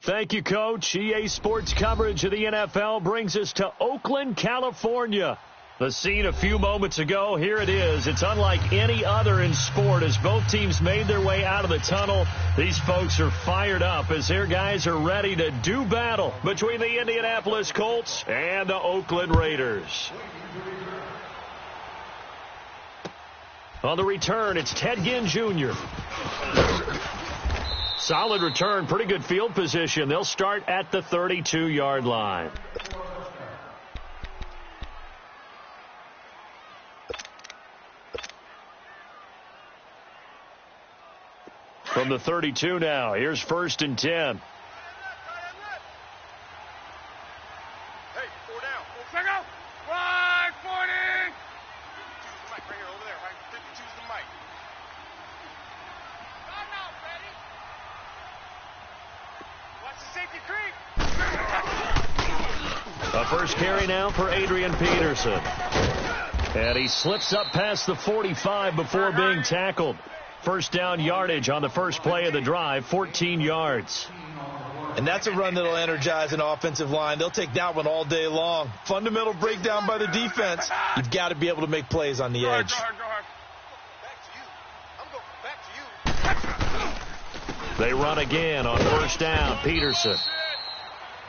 Thank you, Coach. EA Sports coverage of the NFL brings us to Oakland, California. The scene a few moments ago, here it is. It's unlike any other in sport as both teams made their way out of the tunnel. These folks are fired up as their guys are ready to do battle between the Indianapolis Colts and the Oakland Raiders. On the return, it's Ted Ginn Jr. Solid return, pretty good field position. They'll start at the 32-yard line. From the 32 now, here's 1st and 10. A first carry now for Adrian Peterson. And he slips up past the 45 before being tackled. First down yardage on the first play of the drive, 14 yards. And that's a run that'll energize an offensive line. They'll take that one all day long. Fundamental breakdown by the defense. You've got to be able to make plays on the edge. They run again on first down. Peterson.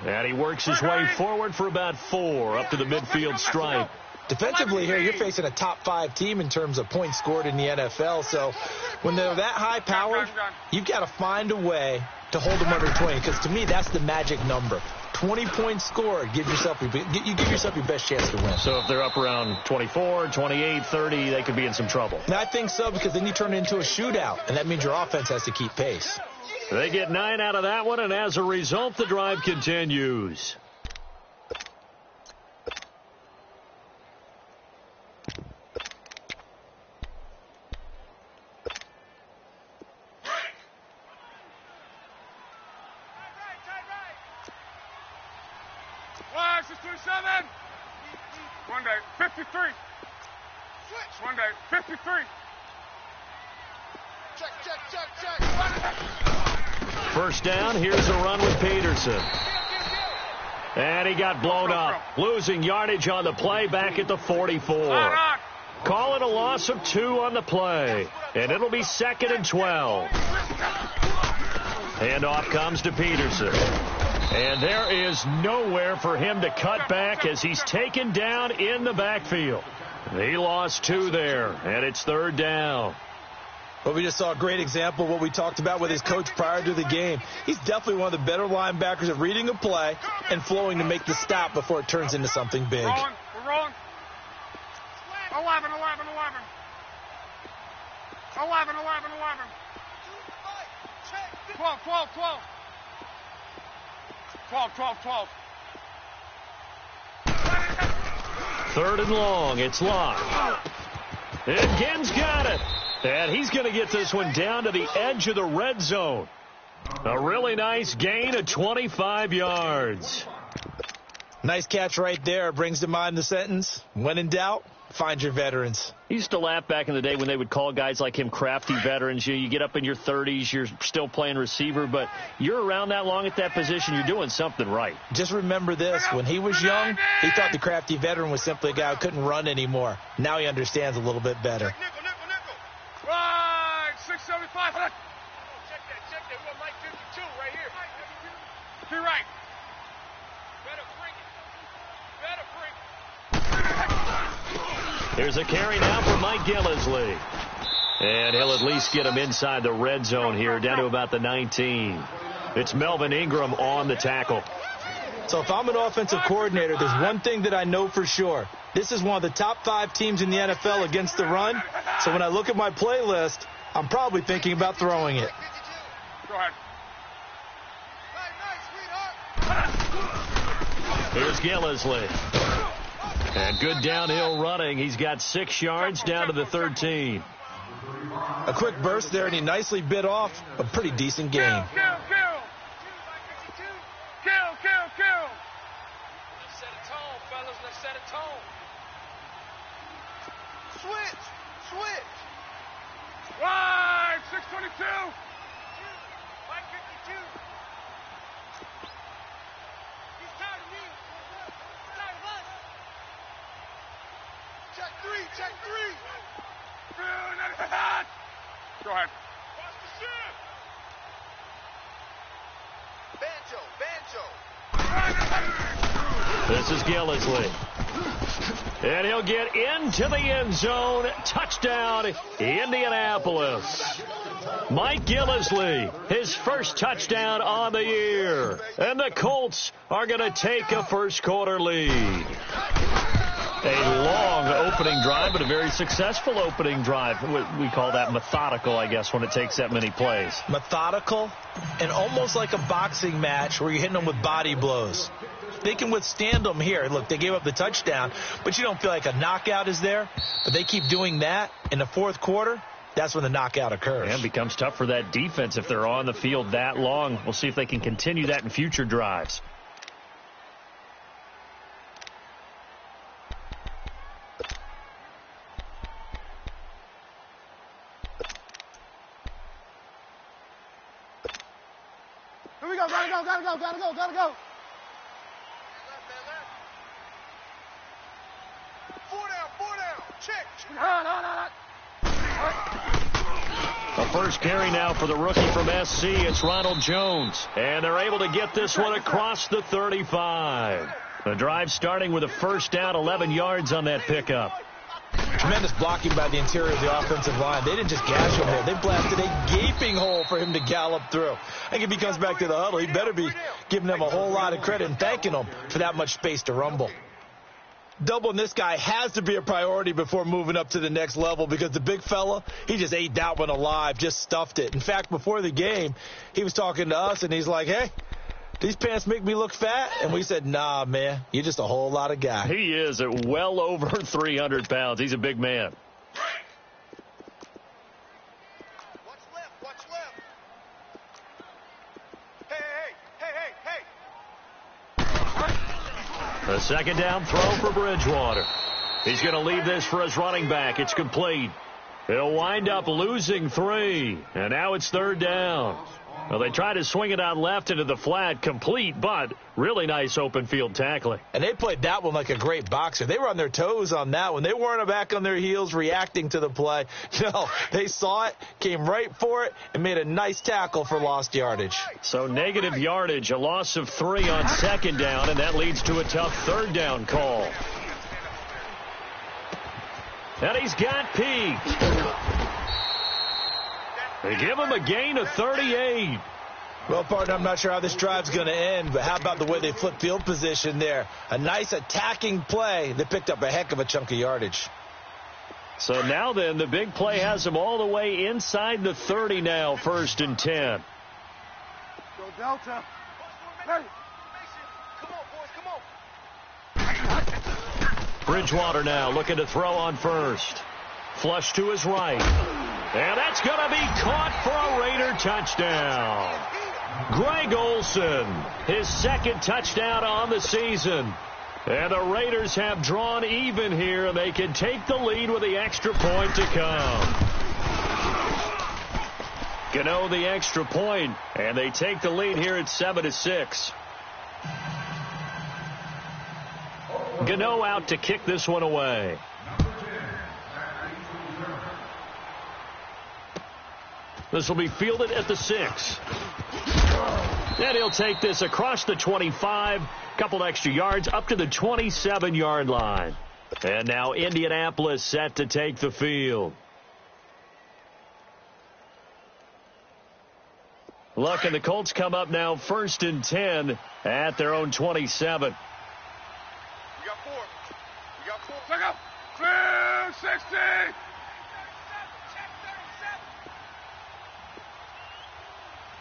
And he works his way forward for about 4 up to the midfield stripe. Defensively here, you're facing a top 5 team in terms of points scored in the NFL. So when they're that high powered, you've got to find a way to hold them under 20. Because to me, that's the magic number. 20 points scored, you give yourself your best chance to win. So if they're up around 24, 28, 30, they could be in some trouble. And I think so, because then you turn it into a shootout, and that means your offense has to keep pace. They get 9 out of that one, and as a result, the drive continues. One day, 53. One day, 53. Check. First down, here's a run with Peterson. And he got blown up. Losing yardage on the play back at the 44. Call it a loss of 2 on the play. And it'll be 2nd and 12. Handoff comes to Peterson. And there is nowhere for him to cut back as he's taken down in the backfield. He lost 2 there, and it's 3rd down. Well, we just saw a great example of what we talked about with his coach prior to the game. He's definitely one of the better linebackers at reading a play and flowing to make the stop before it turns into something big. We're rolling. 11. 12. 12. 3rd and long. It's locked. And Gen's got it. And he's going to get this one down to the edge of the red zone. A really nice gain of 25 yards. Nice catch right there. Brings to mind the sentence, when in doubt, find your veterans. He used to laugh back in the day when they would call guys like him crafty veterans. You get up in your 30s, you're still playing receiver, but you're around that long at that position, you're doing something right. Just remember this. When he was young, he thought the crafty veteran was simply a guy who couldn't run anymore. Now he understands a little bit better. Right, 675. Check that. What, Mike 52 right here. To right. Here's a carry now for Mike Gillisley. And he'll at least get him inside the red zone here, down to about the 19. It's Melvin Ingram on the tackle. So if I'm an offensive coordinator, there's one thing that I know for sure. This is one of the top 5 teams in the NFL against the run. So when I look at my play list, I'm probably thinking about throwing it. Go ahead. Here's Gillisley. And good downhill running. He's got 6 yards down to the 13. A quick burst there, and he nicely bit off a pretty decent gain. Kill. Let's set a tone, fellas. Let's set a tone. Switch. Right, 622. Mike 52. He's tired of me. He's tired of us. Check three. Go ahead. Watch the ship. Banjo. This is Gillisley. And he'll get into the end zone. Touchdown, Indianapolis. Mike Gillisley, his first touchdown on the year. And the Colts are going to take a first-quarter lead. A long opening drive, but a very successful opening drive. We call that methodical, I guess, when it takes that many plays. Methodical and almost like a boxing match where you're hitting them with body blows. They can withstand them here. Look, they gave up the touchdown, but you don't feel like a knockout is there. But they keep doing that in the 4th quarter. That's when the knockout occurs. And it becomes tough for that defense if they're on the field that long. We'll see if they can continue that in future drives. Here we go. Gotta go. 4 down. Check. No. The first carry now for the rookie from SC. It's Ronald Jones. And they're able to get this one across the 35. The drive starting with a first down, 11 yards on that pickup. Tremendous blocking by the interior of the offensive line. They didn't just gash him there. They blasted a gaping hole for him to gallop through. I think if he comes back to the huddle, he better be giving them a whole lot of credit and thanking them for that much space to rumble. Doubling this guy has to be a priority before moving up to the next level because the big fella, he just ate that one alive, just stuffed it. In fact, before the game, he was talking to us, and he's like, hey, these pants make me look fat? And we said, nah, man, you're just a whole lot of guy. He is at well over 300 pounds. He's a big man. Watch left. Hey. The second down throw for Bridgewater. He's going to leave this for his running back. It's complete. He'll wind up losing 3. And now it's third down. Well, they tried to swing it out left into the flat, complete, but really nice open field tackling. And they played that one like a great boxer. They were on their toes on that one. They weren't back on their heels reacting to the play. No, they saw it, came right for it, and made a nice tackle for lost yardage. So negative yardage, a loss of 3 on second down, and that leads to a tough third down call. And he's got peaked. They give him a gain of 38. Well, partner, I'm not sure how this drive's going to end, but how about the way they flipped field position there? A nice attacking play that picked up a heck of a chunk of yardage. So now then, the big play has them all the way inside the 30 now, 1st and 10. Go Delta. Ready. Come on, boys. Bridgewater now looking to throw on first. Flush to his right. And that's going to be caught for a Raider touchdown. Greg Olsen, his second touchdown on the season. And the Raiders have drawn even here, and they can take the lead with the extra point to come. Gano the extra point, and they take the lead here at 7-6. Gano out to kick this one away. This will be fielded at the 6. And he'll take this across the 25. Couple extra yards up to the 27-yard line. And now Indianapolis set to take the field. Look, and the Colts come up now 1st and 10 at their own 27. We got 4. Look up. Clear 60.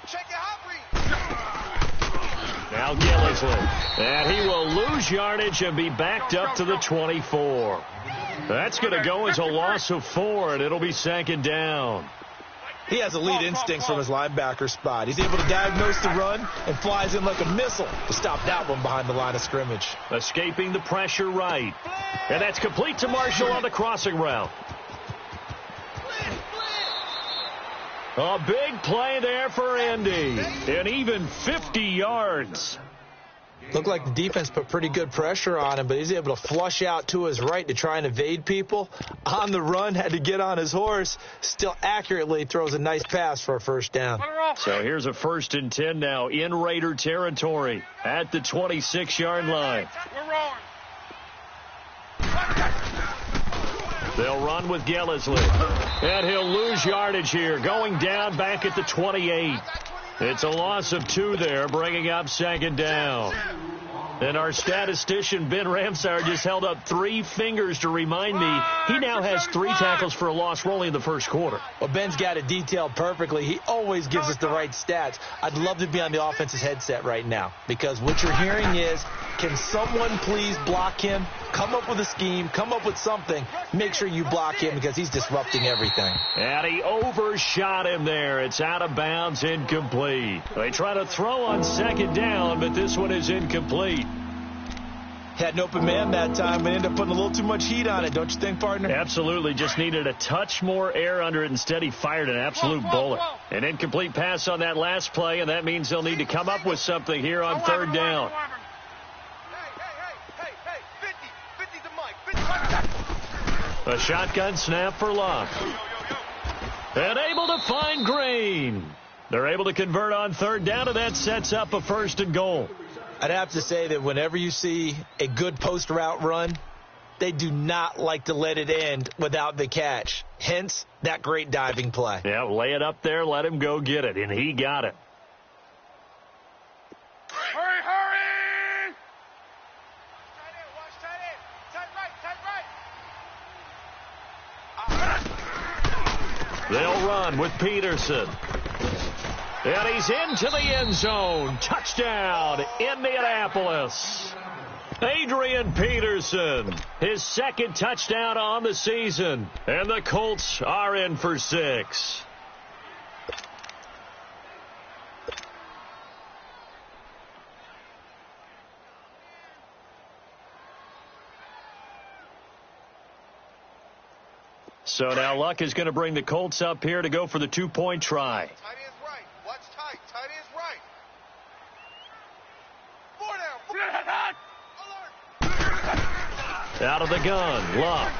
Check your hot read. Now Gillisley. And he will lose yardage and be backed up to the 24. That's going to go as a loss of 4, and it'll be 2nd down. He has elite instincts from his linebacker spot. He's able to diagnose the run and flies in like a missile to stop that one behind the line of scrimmage. Escaping the pressure right. And that's complete to Marshall on the crossing route. A big play there for Indy. And even 50 yards. Looked like the defense put pretty good pressure on him, but he's able to flush out to his right to try and evade people. On the run, had to get on his horse. Still accurately throws a nice pass for a first down. So here's a 1st and 10 now in Raider territory at the 26-yard line. They'll run with Gillisley. And he'll lose yardage here, going down back at the 28. It's a loss of 2 there, bringing up 2nd down. And our statistician, Ben Ramsauer, just held up 3 fingers to remind me he now has 3 tackles for a loss rolling in the first quarter. Well, Ben's got it detailed perfectly. He always gives us the right stats. I'd love to be on the offense's headset right now because what you're hearing is, can someone please block him? Come up with a scheme. Come up with something. Make sure you block him because he's disrupting everything. And he overshot him there. It's out of bounds, incomplete. They try to throw on 2nd down, but this one is incomplete. Had an open man that time, but ended up putting a little too much heat on it, don't you think, partner? Absolutely. Just needed a touch more air under it. Instead, he fired an absolute bullet. An incomplete pass on that last play, and that means they'll need to come up with something here on third down. A shotgun snap for Luck. And able to find Green. They're able to convert on third down, and that sets up a 1st and goal. I'd have to say that whenever you see a good post route run, they do not like to let it end without the catch. Hence, that great diving play. Yeah, lay it up there, let him go get it, and he got it. Hurry, hurry! Tight end, watch tight end. Tight right, tight right. They'll run with Peterson. And he's into the end zone. Touchdown, Indianapolis. Adrian Peterson, his 2nd touchdown on the season. And the Colts are in for 6. So now Luck is going to bring the Colts up here to go for the 2-point try. Tight end's right. Watch tight. Tight end's right. 4 down. Alert. Out of the gun, Luck.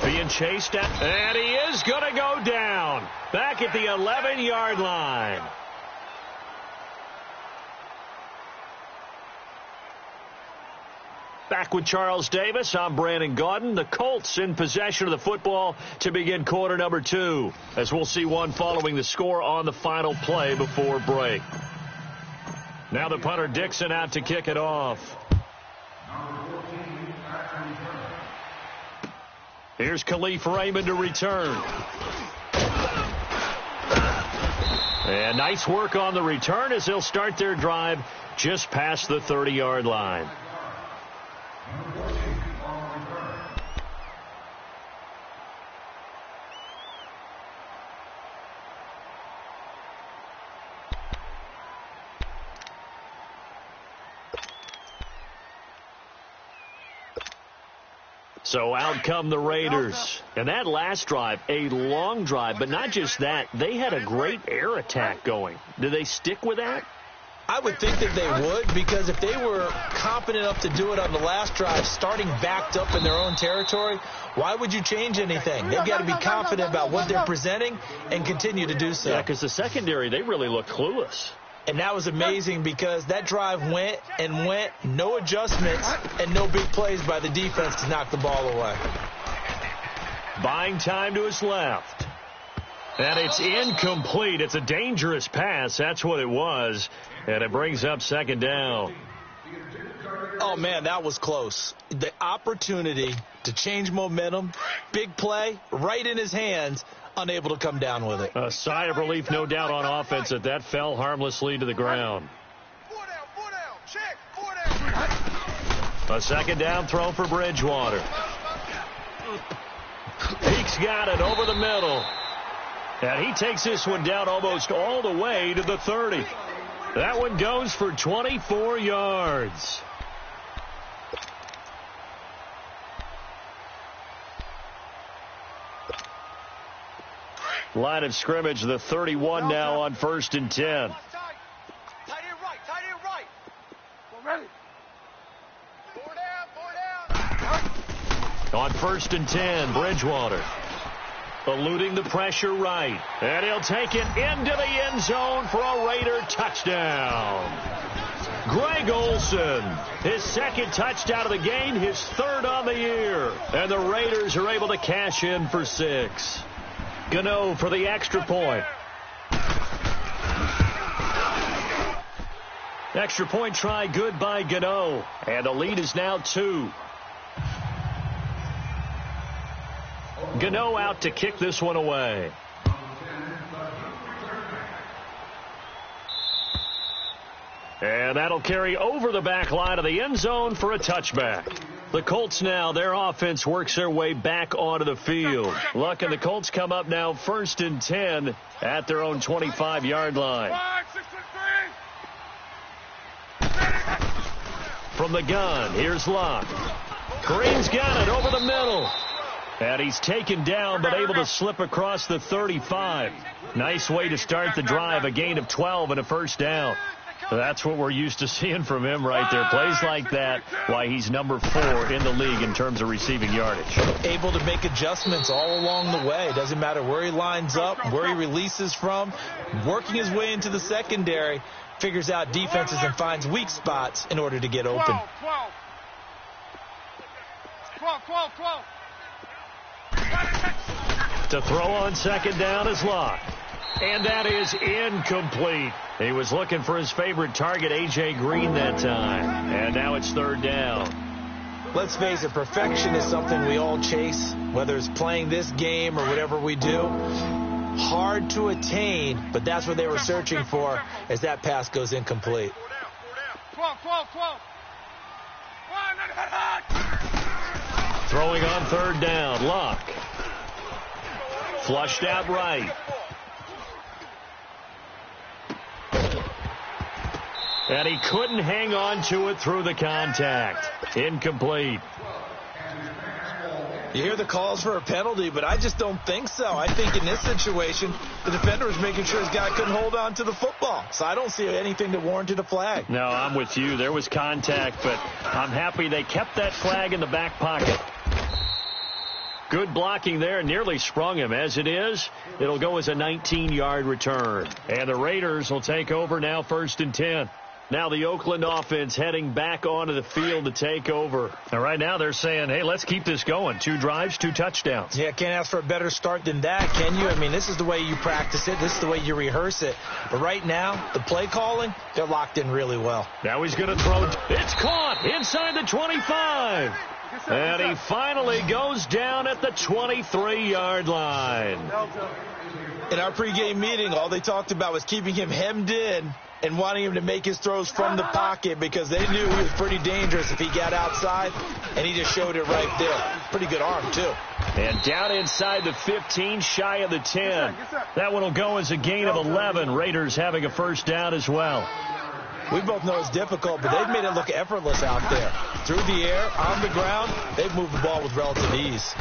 Being chased at, and he is going to go down. Back at the 11-yard line. Back with Charles Davis, I'm Brandon Gaudin. The Colts in possession of the football to begin quarter number 2, as we'll see one following the score on the final play before break. Now the punter Dixon out to kick it off. Here's Khalif Raymond to return. And nice work on the return as they'll start their drive just past the 30-yard line. So out come the Raiders. And that last drive, a long drive, but not just that. They had a great air attack going. Do they stick with that? I would think that they would, because if they were confident enough to do it on the last drive, starting backed up in their own territory, why would you change anything? They've got to be confident about what they're presenting and continue to do so. Yeah, because the secondary, they really look clueless. And that was amazing because that drive went and went, no adjustments, and no big plays by the defense to knock the ball away. Buying time to his left. And it's incomplete. It's a dangerous pass. That's what it was. And it brings up 2nd down. Oh, man, that was close. The opportunity to change momentum, big play, right in his hands, unable to come down with it. A sigh of relief, no doubt, on offense that fell harmlessly to the ground. 4 down. Check. 4 down. A 2nd down throw for Bridgewater. Peake's got it over the middle. And he takes this one down almost all the way to the 30. That one goes for 24 yards. Line of scrimmage, the 31 now on 1st and 10. Tight end right. We're ready. 4 down. On 1st and 10, Bridgewater. Eluding the pressure right. And he'll take it into the end zone for a Raider touchdown. Greg Olsen, his 2nd touchdown of the game, his 3rd on the year. And the Raiders are able to cash in for 6. Gano for the extra point. Extra point try good by Gano. And the lead is now 2. Gano out to kick this one away. And that'll carry over the back line of the end zone for a touchback. The Colts now, their offense works their way back onto the field. Luck and the Colts come up now 1st and 10 at their own 25-yard line. 5, 6, 3. From From the gun, here's Luck. Green's got it over the middle. And he's taken down, but able to slip across the 35. Nice way to start the drive, a gain of 12 and a first down. That's what we're used to seeing from him right there. Plays like that, why he's number 4 in the league in terms of receiving yardage. Able to make adjustments all along the way. Doesn't matter where he lines up, where he releases from. Working his way into the secondary, figures out defenses and finds weak spots in order to get open. 12. To throw on second down is Luck. And that is incomplete. He was looking for his favorite target, A.J. Green, that time. And now it's third down. Let's face it, perfection is something we all chase, whether it's playing this game or whatever we do. Hard to attain, but that's what they were searching for as that pass goes incomplete. 12. Throwing on third down, Luck. Flushed out right. And he couldn't hang on to it through the contact. Incomplete. You hear the calls for a penalty, but I just don't think so. I think in this situation, the defender was making sure his guy couldn't hold on to the football. So I don't see anything that warranted a flag. No, I'm with you. There was contact, but I'm happy they kept that flag in the back pocket. Good blocking there, nearly sprung him. As it is, it'll go as a 19-yard return. And the Raiders will take over now, 1st and 10. Now the Oakland offense heading back onto the field to take over. And right now they're saying, hey, let's keep this going. 2 drives, 2 touchdowns. Yeah, can't ask for a better start than that, can you? I mean, this is the way you practice it. This is the way you rehearse it. But right now, the play calling, they're locked in really well. Now he's going to throw. It's caught inside the 25. And he finally goes down at the 23-yard line. In our pregame meeting, all they talked about was keeping him hemmed in and wanting him to make his throws from the pocket because they knew he was pretty dangerous if he got outside, and he just showed it right there. Pretty good arm, too. And down inside the 15, shy of the 10. That one will go as a gain of 11. Raiders having a first down as well. We both know it's difficult, but they've made it look effortless out there. Through the air, on the ground, they've moved the ball with relative ease.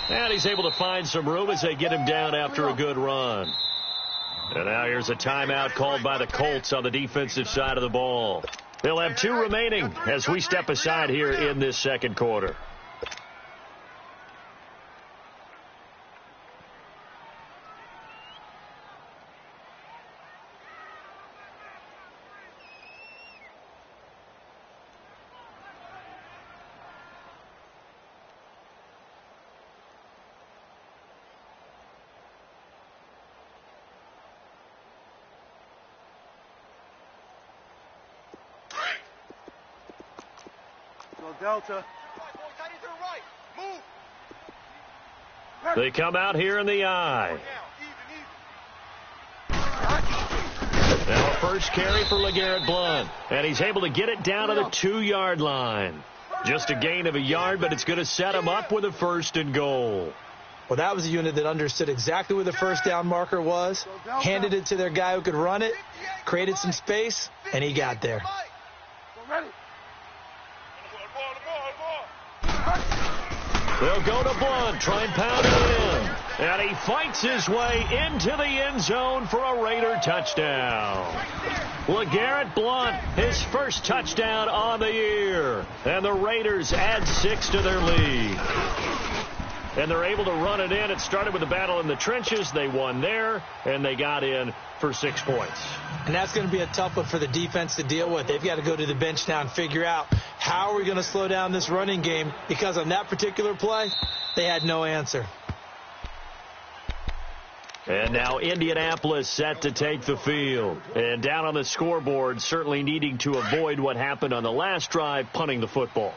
And he's able to find some room as they get him down after a good run. And now here's a timeout called by the Colts on the defensive side of the ball. They'll have 2 remaining as we step aside here in this second quarter. Delta. They come out here in the eye. Now a first carry for LeGarrette Blount. And he's able to get it down to the 2-yard line. Just a gain of a yard, but it's going to set him up with a 1st and goal. Well, that was a unit that understood exactly where the first down marker was, handed it to their guy who could run it, created some space, and he got there. They'll go to Blount, try and pound it in. And he fights his way into the end zone for a Raider touchdown. LeGarrette Blount, his first touchdown on the year. And the Raiders add 6 to their lead. And they're able to run it in. It started with a battle in the trenches. They won there, and they got in for 6 points. And that's going to be a tough one for the defense to deal with. They've got to go to the bench now and figure out how are we going to slow down this running game, because on that particular play, they had no answer. And now Indianapolis set to take the field. And down on the scoreboard, certainly needing to avoid what happened on the last drive, punting the football.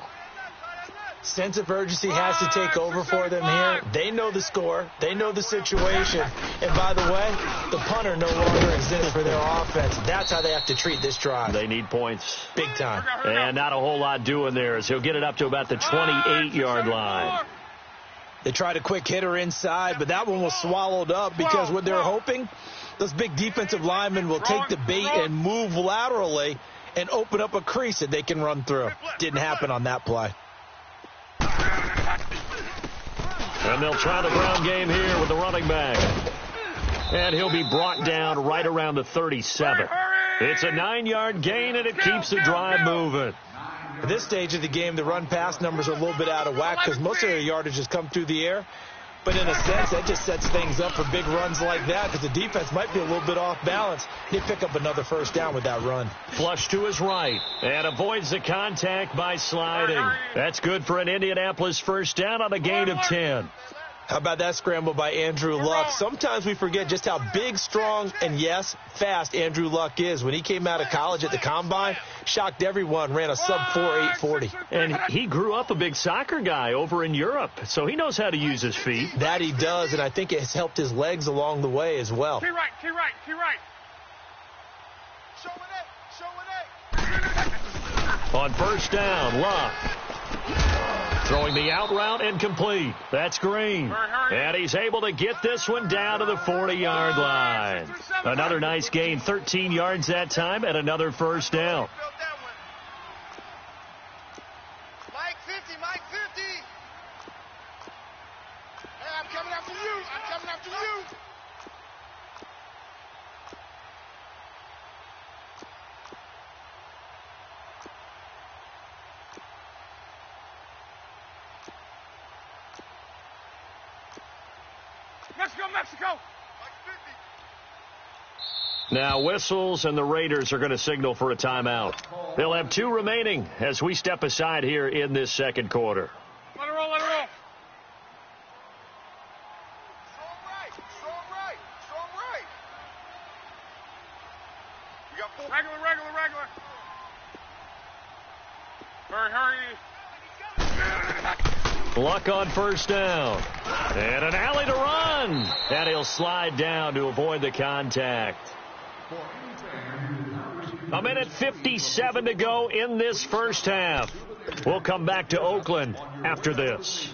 Sense of urgency has to take over for them here. They know the score. They know the situation. And by the way, the punter no longer exists for their offense. That's how they have to treat this drive. They need points. Big time. And not a whole lot doing there as he'll get it up to about the 28-yard line. They tried a quick hitter inside, but that one was swallowed up because what they're hoping, those big defensive linemen will take the bait and move laterally and open up a crease that they can run through. Didn't happen on that play. And they'll try the ground game here with the running back. And he'll be brought down right around the 37. It's a 9-yard gain, and it keeps the drive moving. At this stage of the game, the run-pass numbers are a little bit out of whack because most of their yardage has come through the air. But in a sense, that just sets things up for big runs like that because the defense might be a little bit off balance. They pick up another first down with that run. Flush to his right and avoids the contact by sliding. That's good for an Indianapolis first down on a gain of 10. How about that scramble by Andrew Luck? Sometimes we forget just how big, strong, and, yes, fast Andrew Luck is. When he came out of college at the Combine, shocked everyone, ran a sub-4 840. And he grew up a big soccer guy over in Europe, so he knows how to use his feet. That he does, and I think it has helped his legs along the way as well. Key right. Show it. On first down, Luck. Throwing the out route incomplete. That's Green. And he's able to get this one down to the 40-yard line. Another nice gain, 13 yards that time, and another first down. Mike 50. Hey, I'm coming after you. Mexico. Now whistles, and the Raiders are going to signal for a timeout. They'll have 2 remaining as we step aside here in this second quarter. Let it roll. Strong right. You got 4. Regular. Hurry. Luck on first down. And an alley to run. And he'll slide down to avoid the contact. A minute 57 to go in this first half. We'll come back to Oakland after this.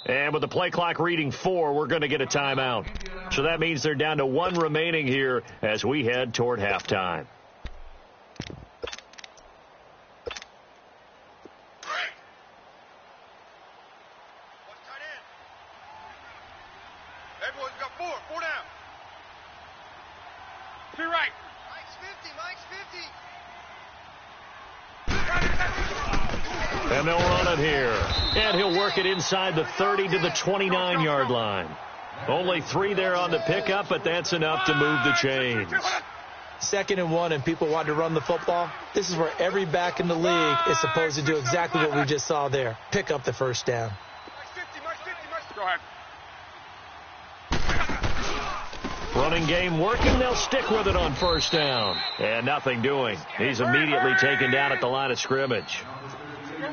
And with the play clock reading 4, we're going to get a timeout. So that means they're down to 1 remaining here as we head toward halftime. Hey, boys, we got 4 down. To your right. Mike's 50. And they'll run it here. And he'll work it inside the 30 to the 29-yard line. Only 3 there on the pickup, but that's enough to move the chains. 2nd and 1, and people want to run the football. This is where every back in the league is supposed to do exactly what we just saw there. Pick up the first down. Mike's 50. Go ahead. Running game working. They'll stick with it on first down. And nothing doing. He's immediately taken down at the line of scrimmage.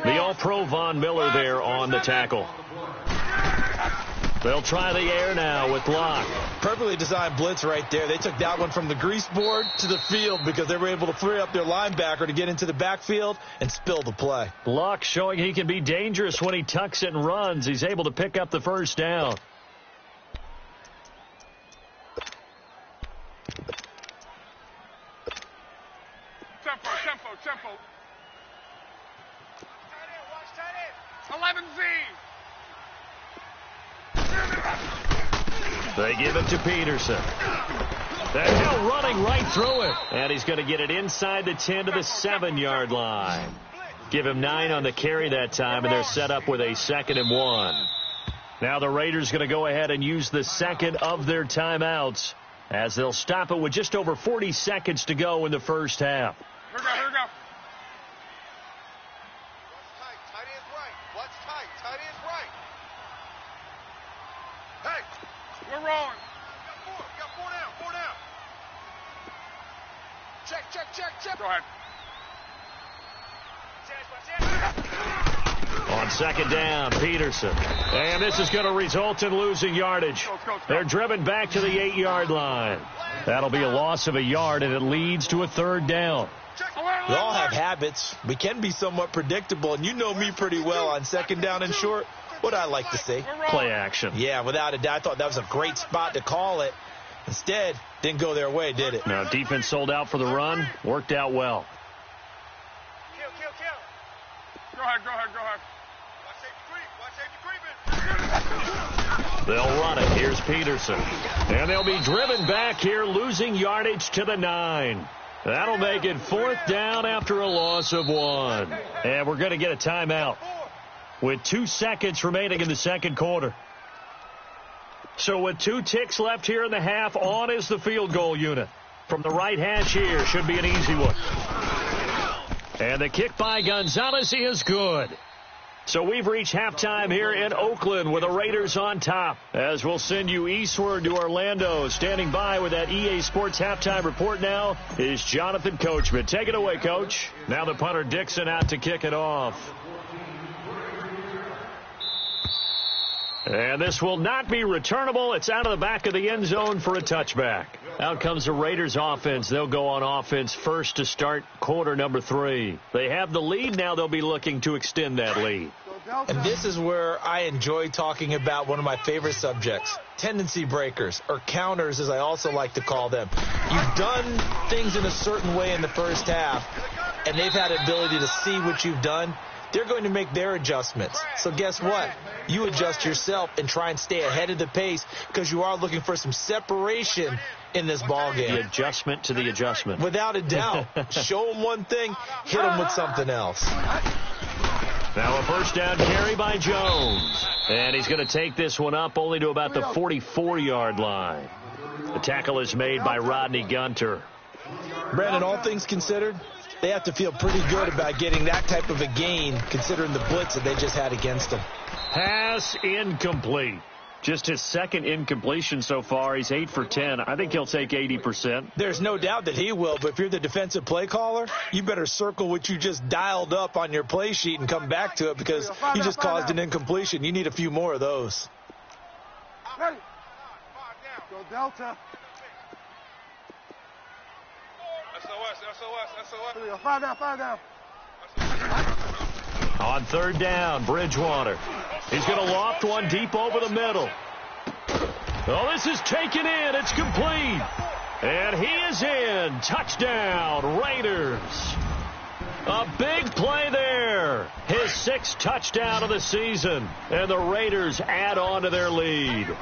The All-Pro Von Miller there on the tackle. They'll try the air now with Luck. Perfectly designed blitz right there. They took that one from the grease board to the field because they were able to free up their linebacker to get into the backfield and spill the play. Luck showing he can be dangerous when he tucks it and runs. He's able to pick up the first down. Tempo. 11Z. They give it to Peterson. They're now running right through it. And he's going to get it inside the 10 to the 7-yard line. Give him 9 on the carry that time, and they're set up with a 2nd and 1. Now the Raiders going to go ahead and use the second of their timeouts as they'll stop it with just over 40 seconds to go in the first half. Here we go. We're rolling. We got 4 down. Check. Go ahead. On second down, Peterson. And this is going to result in losing yardage. They're driven back to the 8-yard line. That'll be a loss of a yard, and it leads to a third down. We all have habits. We can be somewhat predictable, and you know me pretty well on second down and short. What I like to see. Play action. Yeah, without a doubt. I thought that was a great spot to call it. Instead, didn't go their way, did it? Now, defense sold out for the run. Worked out well. Go ahead. They'll run it. Here's Peterson. And they'll be driven back here, losing yardage to the 9. That'll make it 4th down after a loss of 1. And we're going to get a timeout with 2 seconds remaining in the second quarter. So with 2 ticks left here in the half, on is the field goal unit. From the right hash here, should be an easy one. And the kick by Gonzalez is good. So we've reached halftime here in Oakland with the Raiders on top. As we'll send you eastward to Orlando. Standing by with that EA Sports halftime report now is Jonathan Coachman. Take it away, Coach. Now the punter Dixon out to kick it off. And this will not be returnable. It's out of the back of the end zone for a touchback. Out comes the Raiders offense. They'll go on offense first to start quarter number 3. They have the lead. Now they'll be looking to extend that lead. And this is where I enjoy talking about one of my favorite subjects, tendency breakers, or counters as I also like to call them. You've done things in a certain way in the first half, and they've had the ability to see what you've done. They're going to make their adjustments. So guess what? You adjust yourself and try and stay ahead of the pace because you are looking for some separation in this ball game. The adjustment to the adjustment. Without a doubt. Show them one thing, hit them with something else. Now a first down carry by Jones. And he's going to take this one up only to about the 44-yard line. The tackle is made by Rodney Gunter. Brandon, all things considered, they have to feel pretty good about getting that type of a gain considering the blitz that they just had against them. Pass incomplete. Just his second incompletion so far. He's 8 for 10. I think he'll take 80%. There's no doubt that he will, but if you're the defensive play caller, you better circle what you just dialed up on your play sheet and come back to it because you just caused an incompletion. You need a few more of those. Ready. Go Delta. SOS. 5 down. On third down, Bridgewater. He's going to loft one deep over the middle. Oh, this is taken in. It's complete. And he is in. Touchdown, Raiders. A big play there. His 6th touchdown of the season. And the Raiders add on to their lead. 3 down.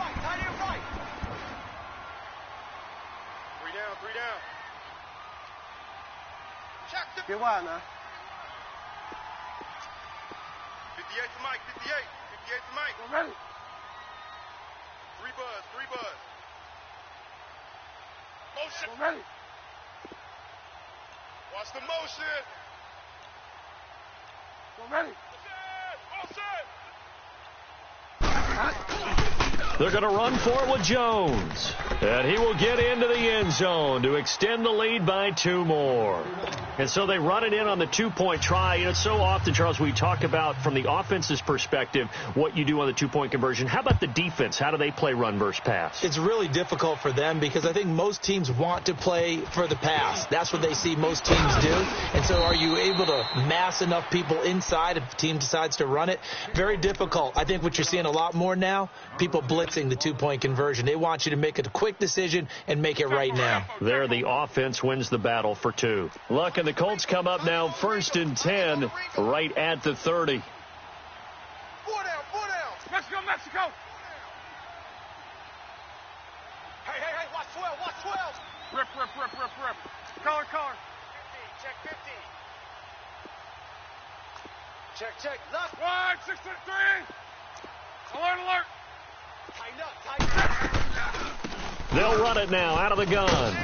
Get wide now. 58 to Mike. 58 to Mike. We're ready. 3 buzz. Motion. We're ready. Watch the motion. We're ready. They're going to run for it with Jones. And he will get into the end zone to extend the lead by 2 more. And so they run it in on the 2-point try. You know, so often, Charles, we talk about from the offense's perspective what you do on the 2-point conversion. How about the defense? How do they play run versus pass? It's really difficult for them because I think most teams want to play for the pass. That's what they see most teams do. And so are you able to mass enough people inside if the team decides to run it? Very difficult. I think what you're seeing a lot more now, people blitzing the 2-point conversion. They want you to make a quick decision and make it right now. There, the offense wins the battle for 2. Look, and the Colts come up now 1st and 10 right at the 30. 4 down. Mexico. Hey, watch 12. Rip. Collar. 50, check 50. Check. Left. 1, 6 to 3. Alert. Tighten up. They'll run it now out of the gun.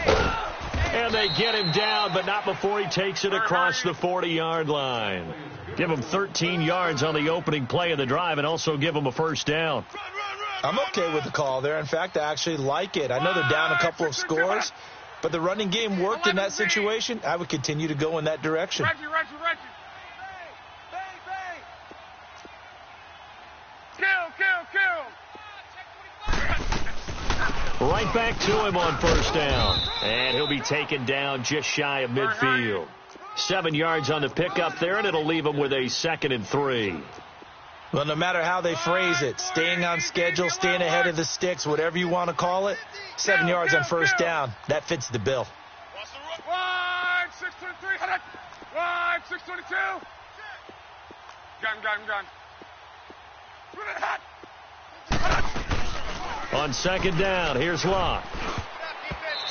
And they get him down, but not before he takes it across the 40-yard line. Give him 13 yards on the opening play of the drive and also give him a first down. I'm okay with the call there. In fact, I actually like it. I know they're down a couple of scores, but the running game worked in that situation. I would continue to go in that direction. Reggie. Right back to him on first down. And he'll be taken down just shy of midfield. 7 yards on the pickup there, and it'll leave him with a 2nd and 3. Well, no matter how they phrase it, staying on schedule, staying ahead of the sticks, whatever you want to call it, 7 yards on first down, that fits the bill. 622. Gun. On 2nd down, here's Locke.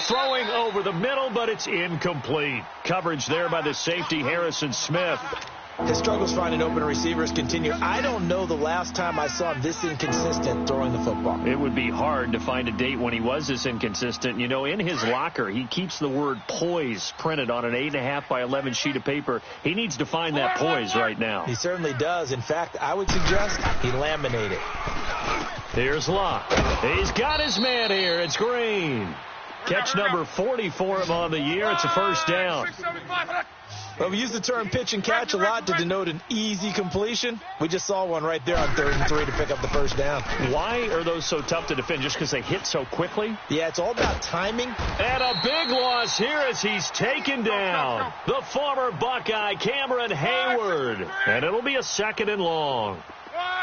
Throwing over the middle, but it's incomplete. Coverage there by the safety, Harrison Smith. His struggles finding open receivers continue. I don't know the last time I saw him this inconsistent throwing the football. It would be hard to find a date when he was this inconsistent. You know, in his locker, he keeps the word poise printed on an 8.5 by 11 sheet of paper. He needs to find that poise right now. He certainly does. In fact, I would suggest he laminate it. Here's Locke. He's got his man here. It's Green. Catch number 40 for him on the year. It's a first down. Well, we use the term pitch and catch a lot to denote an easy completion. We just saw one right there on 3rd and 3 to pick up the first down. Why are those so tough to defend? Just because they hit so quickly? Yeah, it's all about timing. And a big loss here as he's taken down. The former Buckeye, Cameron Hayward. And it'll be a 2nd and long.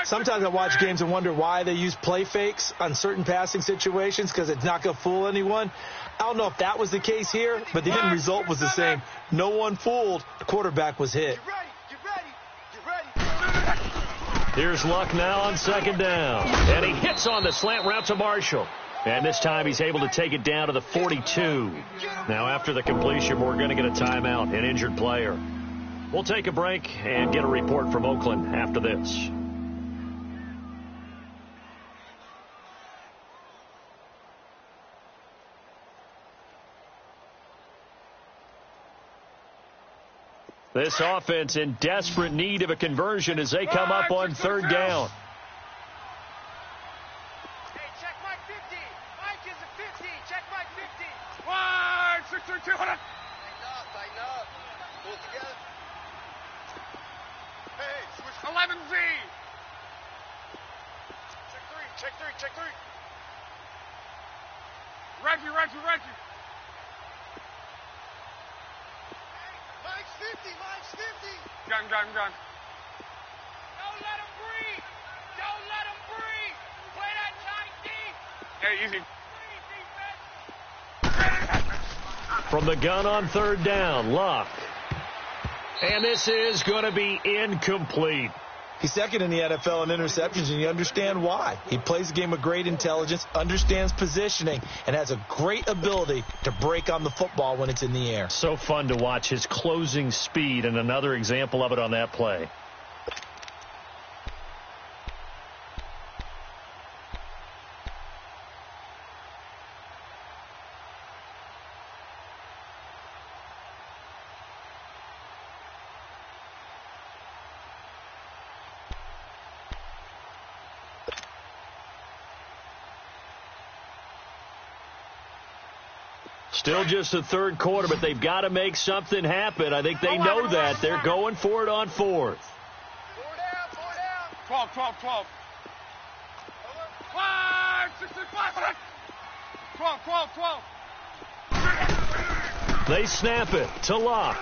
Sometimes I watch games and wonder why they use play fakes on certain passing situations because it's not going to fool anyone. I don't know if that was the case here, but the end result was the same. No one fooled. The quarterback was hit. Here's Luck now on 2nd down. And he hits on the slant route to Marshall. And this time he's able to take it down to the 42. Now after the completion, we're going to get a timeout, an injured player. We'll take a break and get a report from Oakland after this. This offense in desperate need of a conversion as they come up on 3rd down. Hey, check Mike 50. Mike is a 50. Check Mike 50. 1, 6, 2, 2, hold on. Tighten up. Pull it together. Hey, switch. 11Z. Check 3. Reggie. Mike's 50. Gun. Don't let him breathe. Play that tight deep. Hey, easy. From the gun on 3rd down, Luck. And this is going to be incomplete. He's 2nd in the NFL in interceptions, and you understand why. He plays the game with great intelligence, understands positioning, and has a great ability to break on the football when it's in the air. So fun to watch his closing speed, and another example of it on that play. Still just the 3rd quarter, but they've got to make something happen. I think they know that. They're going for it on 4th. 4 down. 12. 5, 6, 5. 12. They snap it to Locke.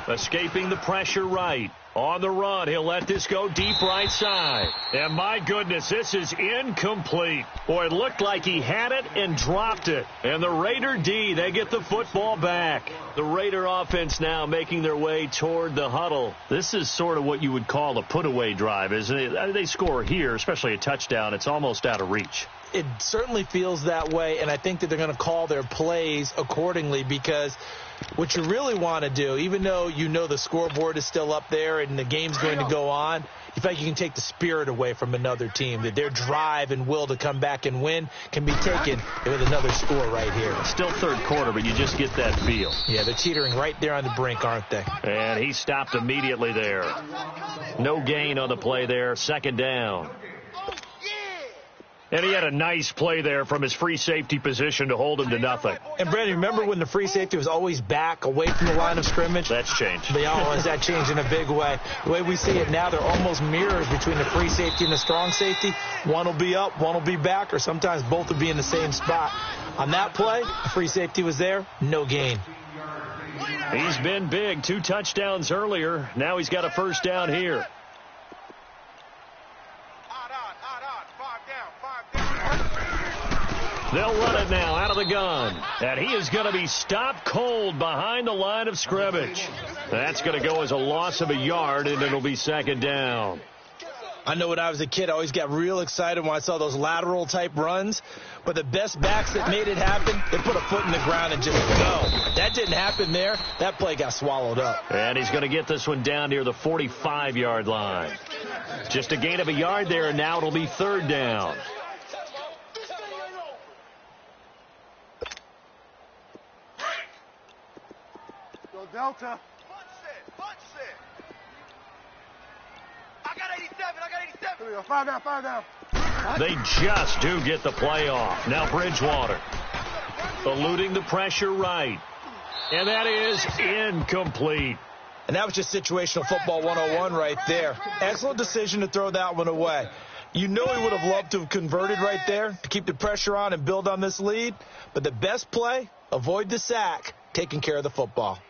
Escaping the pressure right. On the run, he'll let this go deep right side. And my goodness, this is incomplete. Boy, it looked like he had it and dropped it. And the Raider D, they get the football back. The Raider offense now making their way toward the huddle. This is sort of what you would call a put-away drive, isn't it? They score here, especially a touchdown. It's almost out of reach. It certainly feels that way, and I think that they're going to call their plays accordingly because what you really want to do, even though you know the scoreboard is still up there and the game's going to go on, you feel like you can take the spirit away from another team, that their drive and will to come back and win can be taken with another score right here. Still 3rd quarter, but you just get that feel. Yeah, they're teetering right there on the brink, aren't they? And he stopped immediately there. No gain on the play there. 2nd down. And he had a nice play there from his free safety position to hold him to nothing. And, Brandon, remember when the free safety was always back, away from the line of scrimmage? That's changed. Has that changed in a big way? The way we see it now, they're almost mirrors between the free safety and the strong safety. One will be up, one will be back, or sometimes both will be in the same spot. On that play, the free safety was there, no gain. He's been big. 2 touchdowns earlier. Now he's got a first down here. They'll run it now out of the gun. And he is going to be stopped cold behind the line of scrimmage. That's going to go as a loss of a yard, and it'll be second down. I know when I was a kid, I always got real excited when I saw those lateral-type runs. But the best backs that made it happen, they put a foot in the ground and just go. That didn't happen there. That play got swallowed up. And he's going to get this one down near the 45-yard line. Just a gain of a yard there, and now it'll be third down. Delta. Punch it. I got 87. Here we go. 5 down. They just do get the play off. Now Bridgewater eluding the pressure right. And that is incomplete. And that was just situational football 101 right there. Excellent decision to throw that one away. You know he would have loved to have converted right there to keep the pressure on and build on this lead. But the best play, avoid the sack, taking care of the football.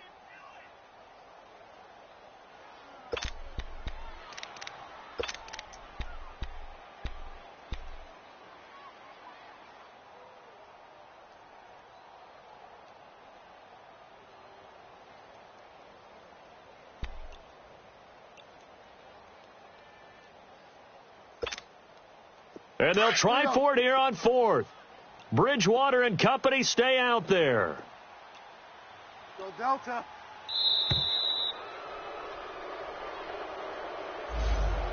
And they'll try for it here on fourth. Bridgewater and company stay out there. Go Delta.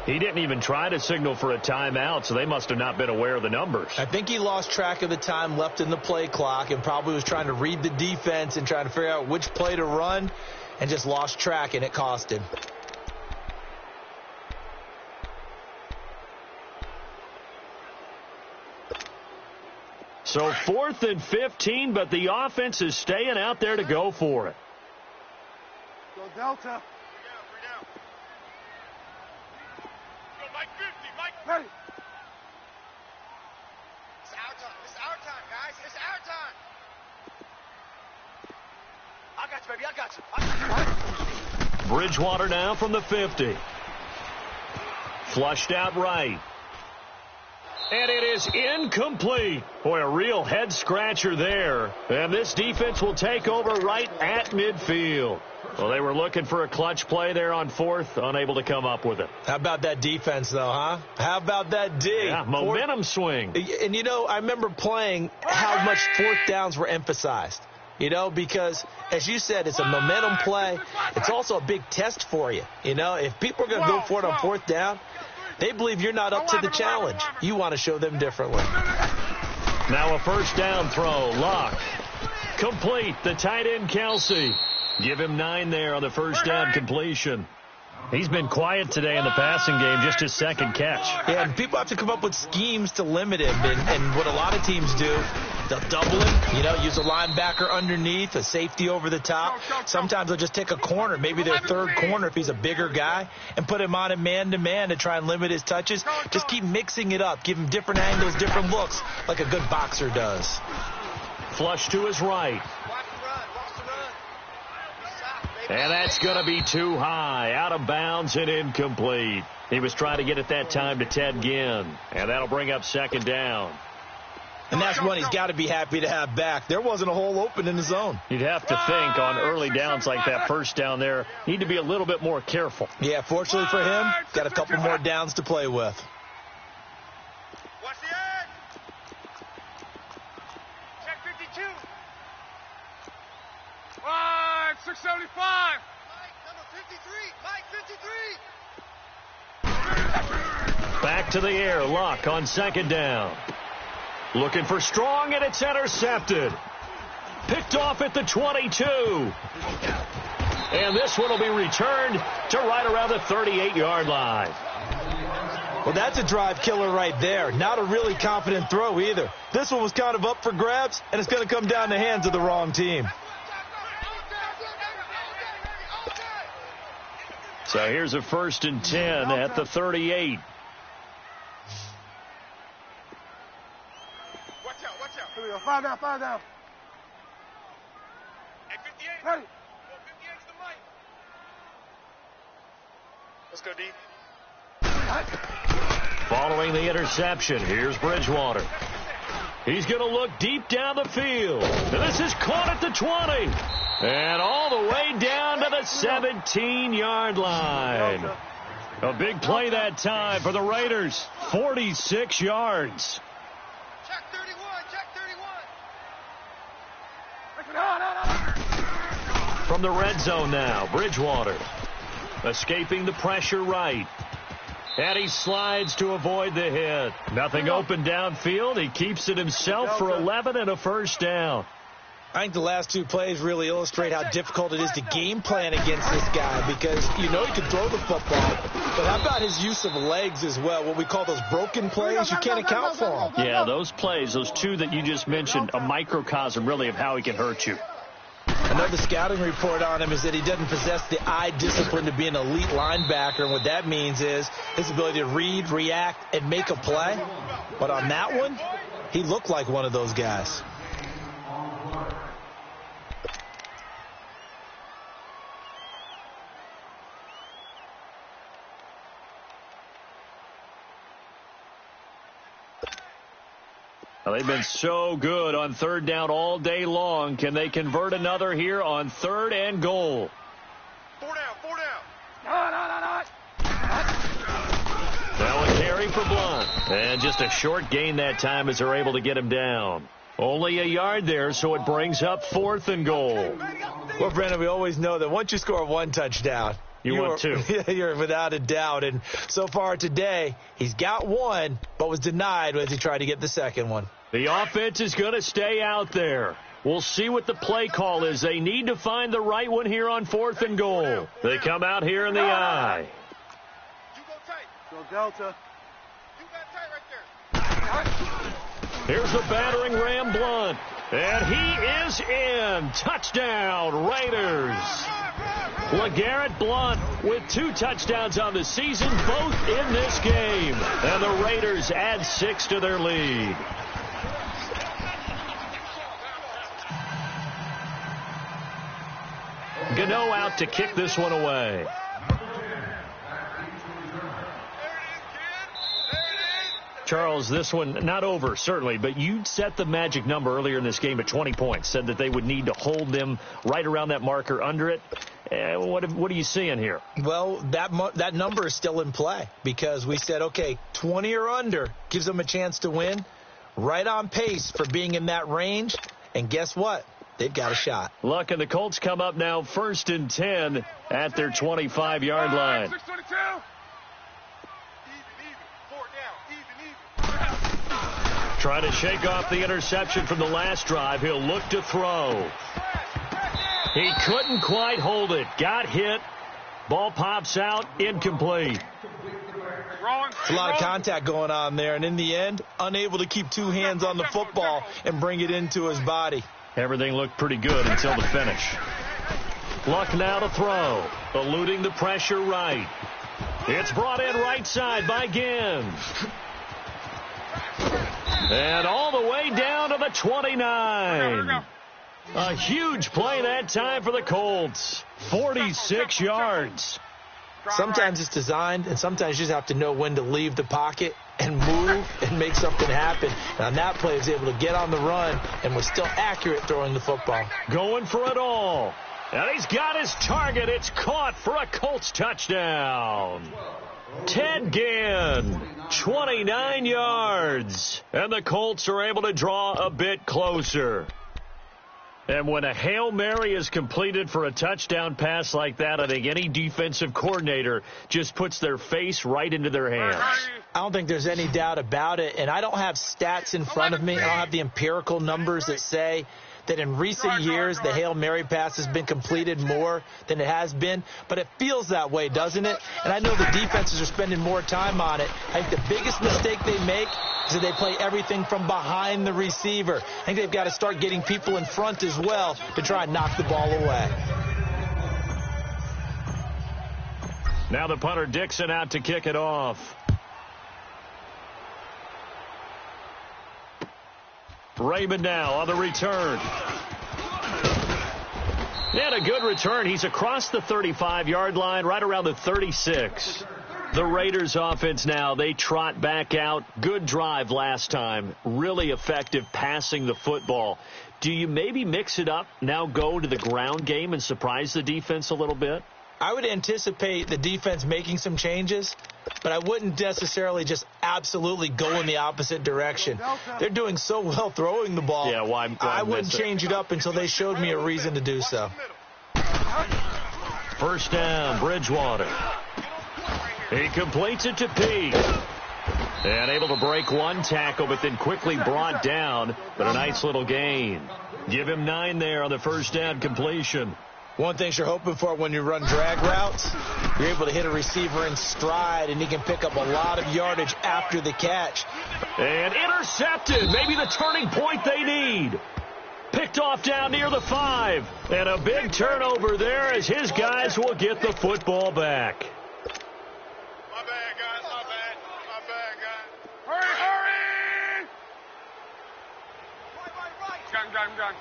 He didn't even try to signal for a timeout, so they must have not been aware of the numbers. I think he lost track of the time left in the play clock and probably was trying to read the defense and trying to figure out which play to run and just lost track, and it cost him. So 4th and 15, but the offense is staying out there to go for it. Go Delta. 3 down. Go Mike 50, Mike. Ready. It's our time, guys. It's our time. I got you, baby. Bridgewater now from the 50. Flushed out right. And it is incomplete. Boy, a real head-scratcher there. And this defense will take over right at midfield. Well, they were looking for a clutch play there on fourth, unable to come up with it. How about that defense, though, huh? How about that D? Yeah, momentum swing. And, you know, I remember playing how much fourth downs were emphasized. You know, because, as you said, it's a momentum play. It's also a big test for you. You know, if people are going to go for it on fourth down, they believe you're not up to the challenge. You want to show them differently. Now a first down throw. Luck. Complete. The tight end, Kelsey. Give him 9 there on the first down completion. He's been quiet today in the passing game, just his second catch. Yeah, and people have to come up with schemes to limit him. And what a lot of teams do, they'll double him, you know, use a linebacker underneath, a safety over the top. Sometimes they'll just take a corner, maybe their third corner if he's a bigger guy, and put him on a man-to-man to try and limit his touches. Just keep mixing it up. Give him different angles, different looks, like a good boxer does. Flush to his right. And that's going to be too high, out of bounds and incomplete. He was trying to get it that time to Ted Ginn, and that'll bring up second down. And that's one he's got to be happy to have back. There wasn't a hole open in the zone. You'd have to think on early downs like that first down there, need to be a little bit more careful. Yeah, fortunately for him, got a couple more downs to play with. Watch the end. Check 52. 675. Mike, number 53. Mike, 53. Back to the air. Luck on second down. Looking for Strong, and it's intercepted. Picked off at the 22. And this one will be returned to right around the 38-yard line. Well, that's a drive killer right there. Not a really confident throw either. This one was kind of up for grabs, and it's going to come down the hands of the wrong team. So here's a 1st and 10 at the 38. Watch out. Here we go. Five down. Hey, 58. Hey. 58's the mic. Let's go, D. Following the interception, here's Bridgewater. He's going to look deep down the field. And this is caught at the 20. And all the way down to the 17-yard line. A big play that time for the Raiders. 46 yards. Check 31. From the red zone now, Bridgewater. Escaping the pressure right. And he slides to avoid the hit. Nothing open downfield. He keeps it himself for 11 and a 1st down. I think the last 2 plays really illustrate how difficult it is to game plan against this guy because you know he can throw the football, but how about his use of legs as well? What we call those broken plays, you can't account for them. Yeah, those plays, those 2 that you just mentioned, a microcosm really of how he can hurt you. Another scouting report on him is that he doesn't possess the eye discipline to be an elite linebacker, and what that means is his ability to read, react, and make a play. But on that one, he looked like one of those guys. Well, they've been so good on 3rd down all day long. Can they convert another here on 3rd and goal? 4 down. Now a carry for Blunt. And just a short gain that time as they're able to get him down. Only a yard there, so it brings up 4th and goal. Well, Brandon, we always know that once you score 1 touchdown, you want 2. You're without a doubt. And so far today, he's got 1, but was denied as he tried to get the 2nd one. The offense is going to stay out there. We'll see what the play call is. They need to find the right one here on 4th and goal. They come out here in the eye. You go tight. Go Delta. You got tight right there. Here's the battering ram Blunt. And he is in. Touchdown, Raiders. LeGarrette Blunt with 2 touchdowns on the season, both in this game. And the Raiders add 6 to their lead. Gano out to kick this one away. Charles, this one not over, certainly, but you set the magic number earlier in this game at 20 points, said that they would need to hold them right around that marker under it. What are you seeing here? Well, that number is still in play because we said, okay, 20 or under gives them a chance to win. Right on pace for being in that range, and guess what? They've got a shot. Luck and the Colts come up now 1st and 10 at their 25-yard line. 622. Even. 4 down. Even. Trying to shake off the interception from the last drive. He'll look to throw. He couldn't quite hold it. Got hit. Ball pops out. Incomplete. It's a lot of contact going on there, and in the end, unable to keep 2 hands on the football and bring it into his body. Everything looked pretty good until the finish. Luck now to throw. Eluding the pressure right. It's brought in right side by Ginn. And all the way down to the 29. A huge play that time for the Colts. 46 yards. Sometimes it's designed, and sometimes you just have to know when to leave the pocket and move and make something happen. And on that play, he was able to get on the run and was still accurate throwing the football. Going for it all. And he's got his target. It's caught for a Colts touchdown. Ted Ginn, 29 yards. And the Colts are able to draw a bit closer. And when a Hail Mary is completed for a touchdown pass like that, I think any defensive coordinator just puts their face right into their hands. I don't think there's any doubt about it. And I don't have stats in front of me. I don't have the empirical numbers that say that in recent years the Hail Mary pass has been completed more than it has been, but it feels that way, doesn't it? And I know the defenses are spending more time on it. I think the biggest mistake they make is that they play everything from behind the receiver. I think they've got to start getting people in front as well to try and knock the ball away. Now the punter Dixon out to kick it off. Raymond now on the return. And a good return. He's across the 35-yard line, right around the 36. The Raiders offense now, they trot back out. Good drive last time. Really effective passing the football. Do you maybe mix it up, now go to the ground game and surprise the defense a little bit? I would anticipate the defense making some changes, but I wouldn't necessarily just absolutely go in the opposite direction. They're doing so well throwing the ball. Yeah, why I wouldn't change it up until they showed me a reason to do so. First down, Bridgewater. He completes it to Pete. And able to break one tackle, but then quickly brought down. But a nice little gain. Give him 9 there on the first down completion. One thing you're hoping for when you run drag routes, you're able to hit a receiver in stride, and he can pick up a lot of yardage after the catch. And intercepted. Maybe the turning point they need. Picked off down near the 5. And a big turnover there as his guys will get the football back. My bad, guys. My bad. My bad, guys. Hurry, hurry! Gun.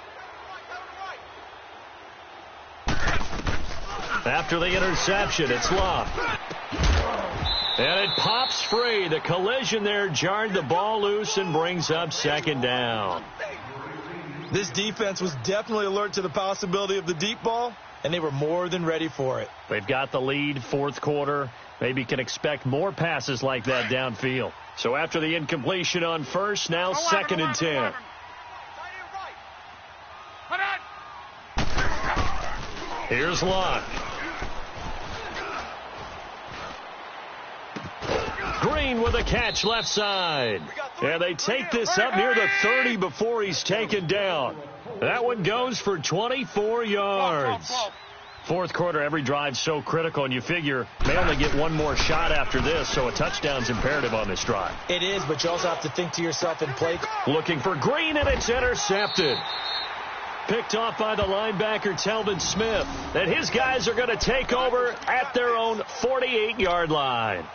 After the interception, it's Love. And it pops free. The collision there jarred the ball loose and brings up second down. This defense was definitely alert to the possibility of the deep ball, and they were more than ready for it. They've got the lead, fourth quarter. Maybe can expect more passes like that downfield. So after the incompletion on first, now second and 10. Here's Locke. Green with a catch left side. And they take this up near the 30 before he's taken down. That one goes for 24 yards. Fourth quarter, every drive so critical, and you figure they only get one more shot after this, so a touchdown's imperative on this drive. It is, but you also have to think to yourself in play. Looking for Green, and it's intercepted. Picked off by the linebacker, Telvin Smith. And his guys are going to take over at their own 48-yard line.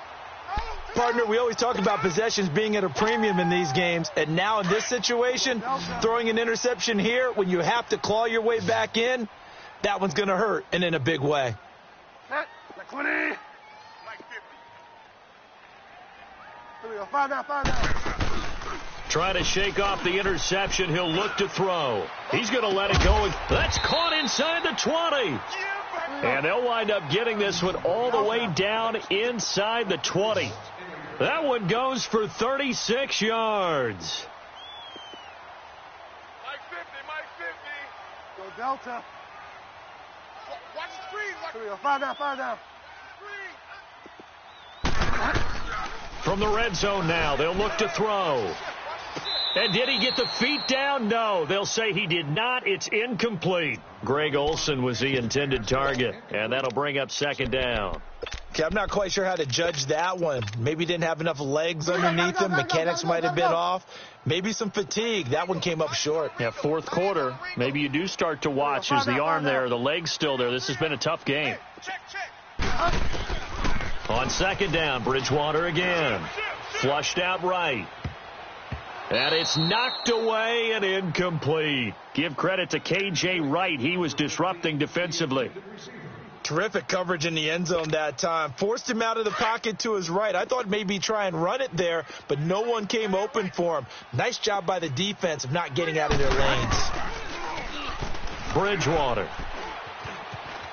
Partner, we always talk about possessions being at a premium in these games. And now in this situation, throwing an interception here when you have to claw your way back in, that one's going to hurt, and in a big way. 20. Like 50. Find out. Trying to shake off the interception. He'll look to throw. He's going to let it go. That's caught inside the 20. And they'll wind up getting this one all the way down inside the 20. That one goes for 36 yards. Mike 50. Go Delta. Watch the screen. Find out. From the red zone now, they'll look to throw. And did he get the feet down? No, they'll say he did not. It's incomplete. Greg Olsen was the intended target, and that'll bring up second down. Okay, I'm not quite sure how to judge that one. Maybe didn't have enough legs underneath him. Mechanics might have been off. Maybe some fatigue. That one came up short. Yeah, fourth quarter. Maybe you do start to watch. Is the arm there, the leg's still there. This has been a tough game. On second down, Bridgewater again. Flushed out right. And it's knocked away and incomplete. Give credit to K.J. Wright. He was disrupting defensively. Terrific coverage in the end zone that time. Forced him out of the pocket to his right. I thought maybe try and run it there, but no one came open for him. Nice job by the defense of not getting out of their lanes. Bridgewater.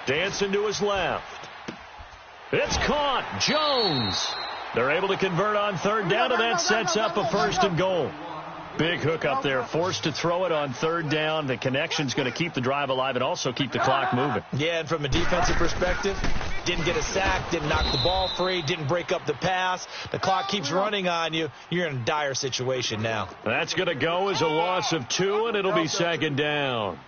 Dancing to his left. It's caught. Jones. They're able to convert on third down, and that sets up a first and goal. Big hook up there, forced to throw it on third down. The connection's going to keep the drive alive and also keep the clock moving. Yeah, and from a defensive perspective, didn't get a sack, didn't knock the ball free, didn't break up the pass. The clock keeps running on you. You're in a dire situation now. That's going to go as a loss of 2, and it'll be second down.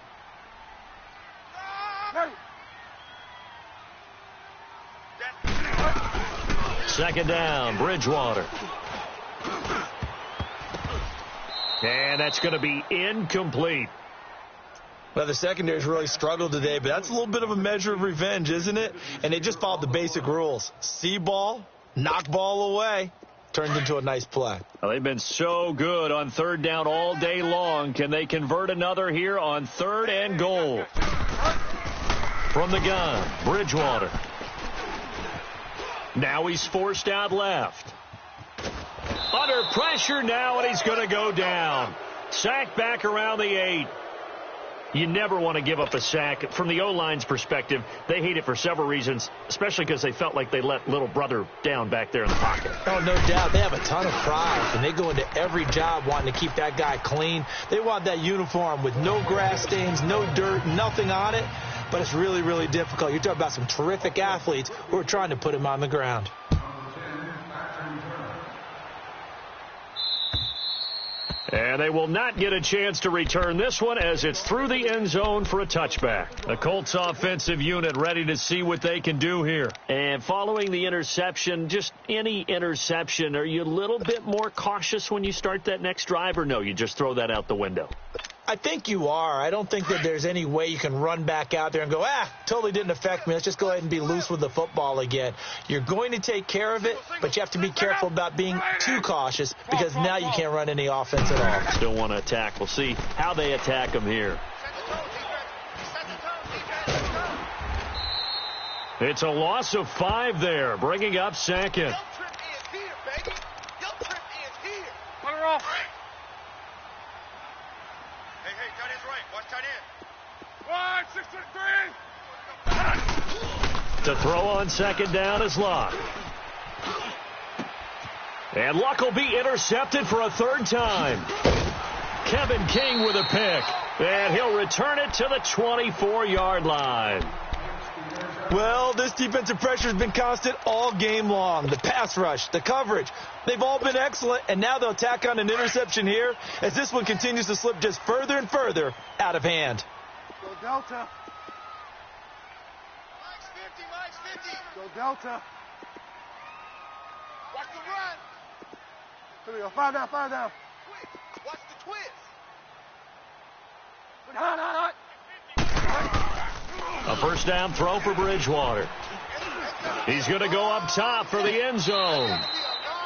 Second down, Bridgewater. And that's going to be incomplete. Well, the secondary's really struggled today, but that's a little bit of a measure of revenge, isn't it? And they just followed the basic rules. See ball, knock ball away, turns into a nice play. Well, they've been so good on third down all day long. Can they convert another here on 3rd and goal? From the gun, Bridgewater. Now he's forced out left. Under pressure now, and he's going to go down. Sack back around the 8. You never want to give up a sack. From the O-line's perspective, they hate it for several reasons, especially because they felt like they let little brother down back there in the pocket. Oh, no doubt. They have a ton of pride, and they go into every job wanting to keep that guy clean. They want that uniform with no grass stains, no dirt, nothing on it. But it's really, really difficult. You're talking about some terrific athletes who are trying to put him on the ground. And they will not get a chance to return this one as it's through the end zone for a touchback. The Colts offensive unit ready to see what they can do here. And following the interception, just any interception, are you a little bit more cautious when you start that next drive, or no, you just throw that out the window? I think you are. I don't think that there's any way you can run back out there and go, totally didn't affect me. Let's just go ahead and be loose with the football again. You're going to take care of it, but you have to be careful about being too cautious because now you can't run any offense at all. Still want to attack. We'll see how they attack them here. It's a loss of 5 there, bringing up second. To throw on second down is Luck. And Luck will be intercepted for a 3rd time. Kevin King with a pick. And he'll return it to the 24-yard line. Well, this defensive pressure has been constant all game long. The pass rush, the coverage, they've all been excellent, and now they'll tack on an interception here as this one continues to slip just further and further out of hand. Go Delta. Max 50. Go Delta. Watch the run. Here we go. 5 down. Quick. Watch the twist. Hot. A first down throw for Bridgewater. He's going to go up top for the end zone.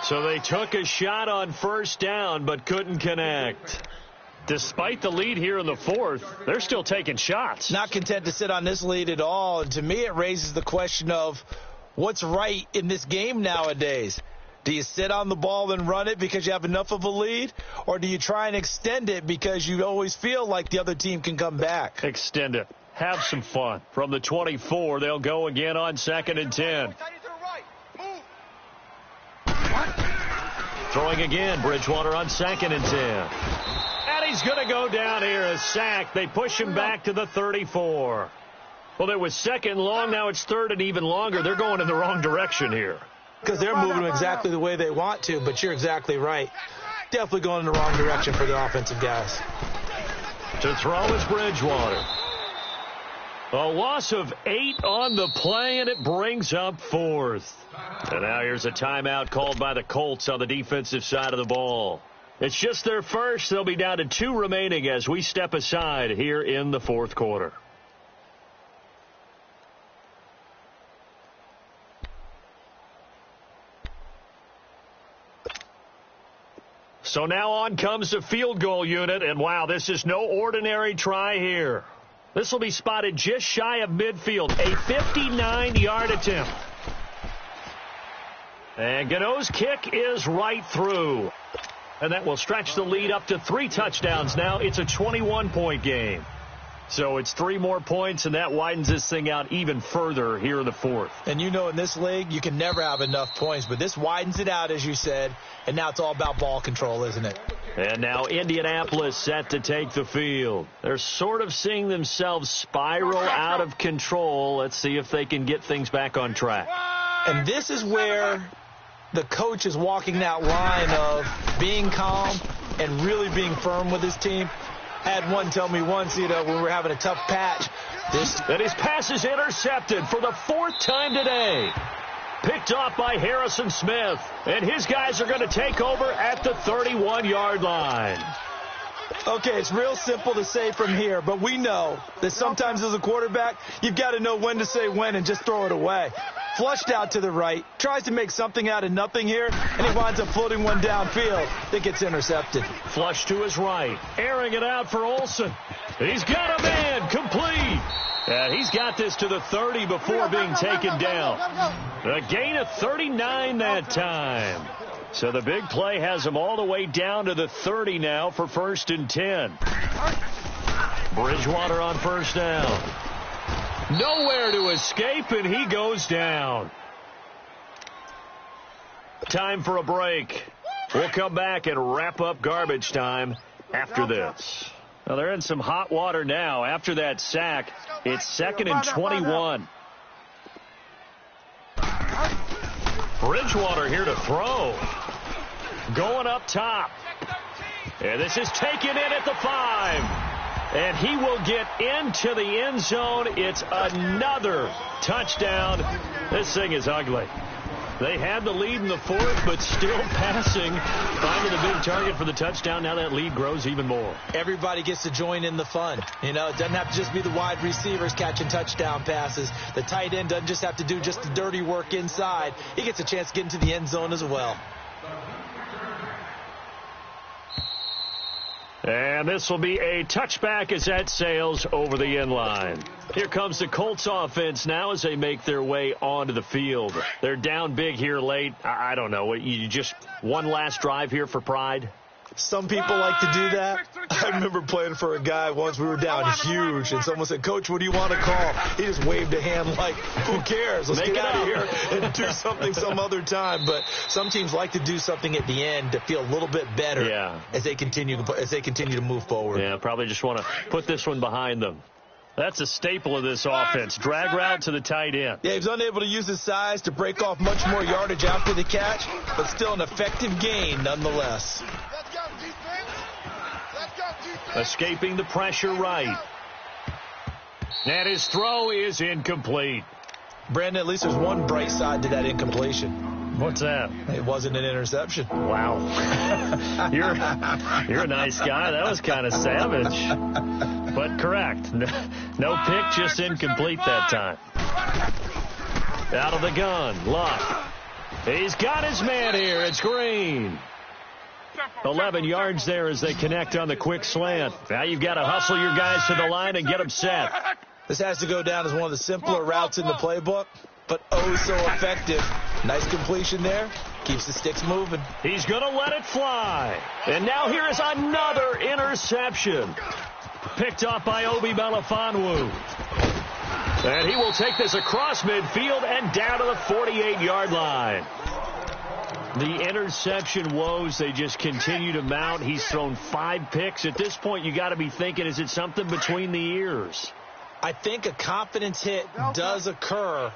So they took a shot on first down but couldn't connect. Despite the lead here in the 4th, they're still taking shots. Not content to sit on this lead at all. And to me, it raises the question of what's right in this game nowadays. Do you sit on the ball and run it because you have enough of a lead? Or do you try and extend it because you always feel like the other team can come back? Extend it. Have some fun. From the 24, they'll go again on 2nd and 10. Throwing again, Bridgewater on 2nd and 10. And he's going to go down here, a sack. They push him back to the 34. Well, it was 2nd long. Now it's 3rd and even longer. They're going in the wrong direction here. Because they're moving exactly the way they want to, but you're exactly right. Definitely going in the wrong direction for the offensive guys. To throw is Bridgewater. A loss of 8 on the play, and it brings up 4th. And now here's a timeout called by the Colts on the defensive side of the ball. It's just their first. They'll be down to 2 remaining as we step aside here in the 4th quarter. So now on comes the field goal unit, and wow, this is no ordinary try here. This will be spotted just shy of midfield, a 59-yard attempt. And Gano's kick is right through. And that will stretch the lead up to 3 touchdowns now. It's a 21-point game. So it's 3 more points, and that widens this thing out even further here in the fourth. And you know in this league, you can never have enough points, but this widens it out, as you said, and now it's all about ball control, isn't it? And now Indianapolis set to take the field. They're sort of seeing themselves spiral out of control. Let's see if they can get things back on track. And this is where the coach is walking that line of being calm and really being firm with his team. I had one tell me once, when we were having a tough patch. That his pass is intercepted for the 4th time today. Picked off by Harrison Smith. And his guys are going to take over at the 31-yard line. Okay, it's real simple to say from here, but we know that sometimes as a quarterback, you've got to know when to say when and just throw it away. Flushed out to the right, tries to make something out of nothing here, and he winds up floating one downfield that gets intercepted. Flush to his right, airing it out for Olsen. He's got a man, complete. And he's got this to the 30 before being taken down. A gain of 39 that time. So the big play has him all the way down to the 30 now for 1st and 10. Bridgewater on first down. Nowhere to escape, and he goes down. Time for a break. We'll come back and wrap up garbage time after this. Well, they're in some hot water now. After that sack, it's 2nd and 21. Bridgewater here to throw. Going up top. And this is taken in at the 5. And he will get into the end zone. It's another touchdown. This thing is ugly. They had the lead in the 4th, but still passing. Finding the big target for the touchdown. Now that lead grows even more. Everybody gets to join in the fun. It doesn't have to just be the wide receivers catching touchdown passes. The tight end doesn't just have to do just the dirty work inside. He gets a chance to get into the end zone as well. And this will be a touchback as that sails over the end line. Here comes the Colts offense now as they make their way onto the field. They're down big here late. I don't know. You just one last drive here for pride? Some people like to do that. I remember playing for a guy once. We were down huge, and someone said, "Coach, what do you want to call?" He just waved a hand like, "Who cares? Let's get out of here and do something some other time." But some teams like to do something at the end to feel a little bit better as they continue to move forward. Yeah, probably just want to put this one behind them. That's a staple of this offense. Drag route to the tight end. Yeah, he was unable to use his size to break off much more yardage after the catch, but still an effective gain nonetheless. Escaping the pressure right. And his throw is incomplete. Brandon, at least there's one bright side to that incompletion. What's that? It wasn't an interception. Wow. You're a nice guy. That was kind of savage. But correct. No pick, just incomplete that time. Out of the gun. Luck. He's got his man here. It's Green. 11 yards there as they connect on the quick slant. Now you've got to hustle your guys to the line and get them set. This has to go down as one of the simpler routes in the playbook, but oh so effective. Nice completion there. Keeps the sticks moving. He's going to let it fly. And now here is another interception. Picked off by Obi Melifonwu. And he will take this across midfield and down to the 48-yard line. The interception woes, they just continue to mount. He's thrown 5 picks. At this point, you got to be thinking, is it something between the ears? I think a confidence hit does occur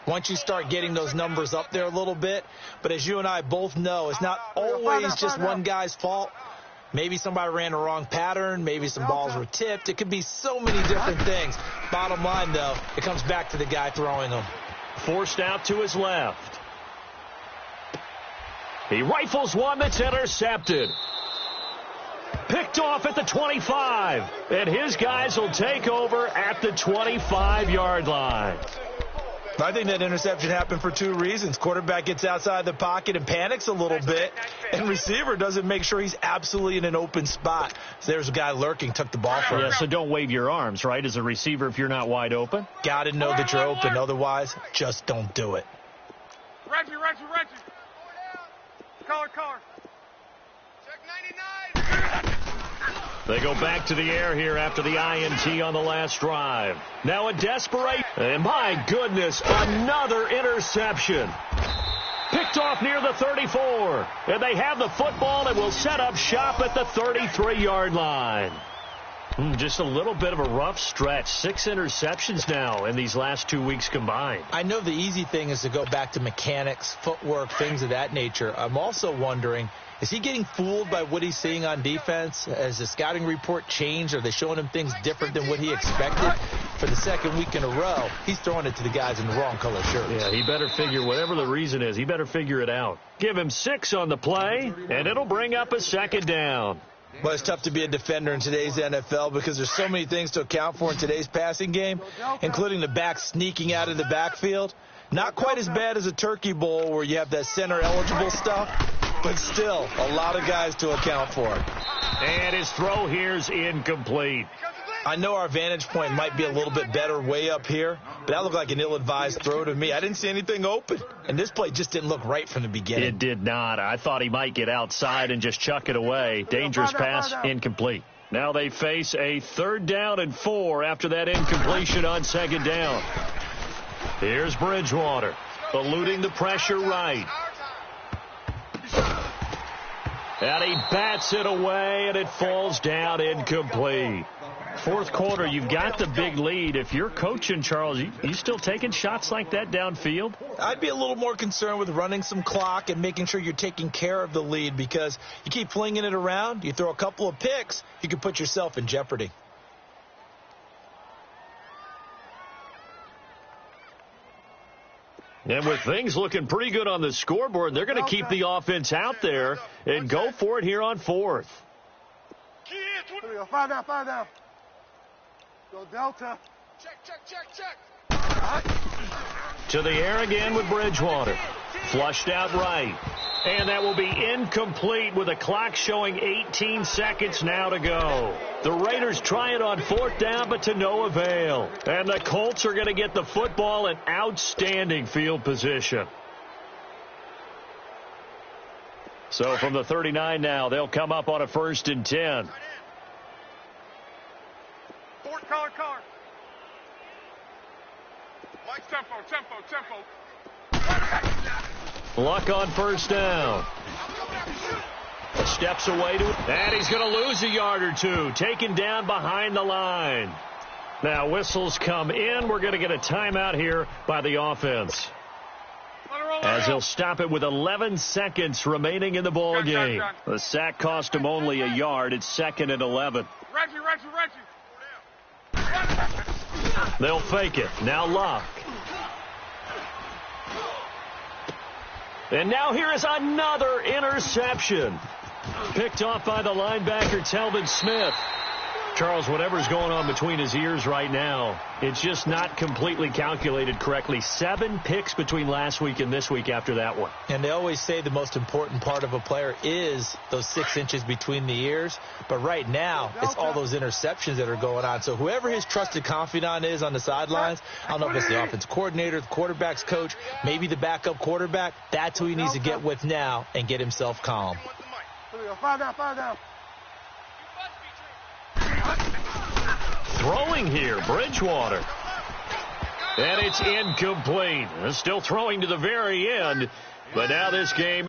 once you start getting those numbers up there a little bit. But as you and I both know, it's not always just one guy's fault. Maybe somebody ran a wrong pattern. Maybe some balls were tipped. It could be so many different things. Bottom line, though, it comes back to the guy throwing them. Forced out to his left. He rifles one that's intercepted. Picked off at the 25. And his guys will take over at the 25-yard line. I think that interception happened for 2 reasons. Quarterback gets outside the pocket and panics a little bit, and receiver doesn't make sure he's absolutely in an open spot. So there's a guy lurking, took the ball from him. Yeah, so don't wave your arms, right, as a receiver if you're not wide open. Got to know that you're open. Otherwise, just don't do it. Reggie. Color. Check 99. They go back to the air here after the INT on the last drive. Now a desperate, and my goodness, another interception. Picked off near the 34. And they have the football and will set up shop at the 33-yard line. Just a little bit of a rough stretch. 6 interceptions now in these last 2 weeks combined. I know the easy thing is to go back to mechanics, footwork, things of that nature. I'm also wondering, is he getting fooled by what he's seeing on defense? Has the scouting report changed? Are they showing him things different than what he expected? For the second week in a row, he's throwing it to the guys in the wrong color shirts. Yeah, he better figure, whatever the reason is, he better figure it out. Give him 6 on the play, and it'll bring up a second down. Well, it's tough to be a defender in today's NFL because there's so many things to account for in today's passing game, including the back sneaking out of the backfield. Not quite as bad as a turkey bowl where you have that center-eligible stuff, but still a lot of guys to account for. And his throw here's incomplete. I know our vantage point might be a little bit better way up here, but that looked like an ill-advised throw to me. I didn't see anything open, and this play just didn't look right from the beginning. It did not. I thought he might get outside and just chuck it away. Dangerous pass, incomplete. Now they face a 3rd down and 4 after that incompletion on 2nd down. Here's Bridgewater, eluding the pressure right. And he bats it away, and it falls down incomplete. 4th quarter, you've got the big lead. If you're coaching, Charles, you still taking shots like that downfield? I'd be a little more concerned with running some clock and making sure you're taking care of the lead, because you keep flinging it around, you throw a couple of picks, you can put yourself in jeopardy. And with things looking pretty good on the scoreboard, they're going to keep the offense out there and go for it here on 4th. Five down. Go Delta. Check. To the air again with Bridgewater. Flushed out right. And that will be incomplete with the clock showing 18 seconds now to go. The Raiders try it on 4th down, but to no avail. And the Colts are going to get the football in outstanding field position. So from the 39 now, they'll come up on a 1st and 10. Color. Mike, tempo. Luck on 1st down. Steps away to it. And he's going to lose a yard or 2. Taken down behind the line. Now whistles come in. We're going to get a timeout here by the offense, as he'll stop it with 11 seconds remaining in the ball game. The sack cost him only a yard. It's 2nd and 11. Reggie. They'll fake it. Now Luck. And now here is another interception. Picked off by the linebacker, Telvin Smith. Charles, whatever's going on between his ears right now, it's just not completely calculated correctly. 7 picks between last week and this week after that one. And they always say the most important part of a player is those 6 inches between the ears. But right now, it's all those interceptions that are going on. So whoever his trusted confidant is on the sidelines, I don't know if it's the offense coordinator, the quarterback's coach, maybe the backup quarterback, that's who he needs to get with now and get himself calm. Five down. Throwing here, Bridgewater. And it's incomplete. Still throwing to the very end. But now this game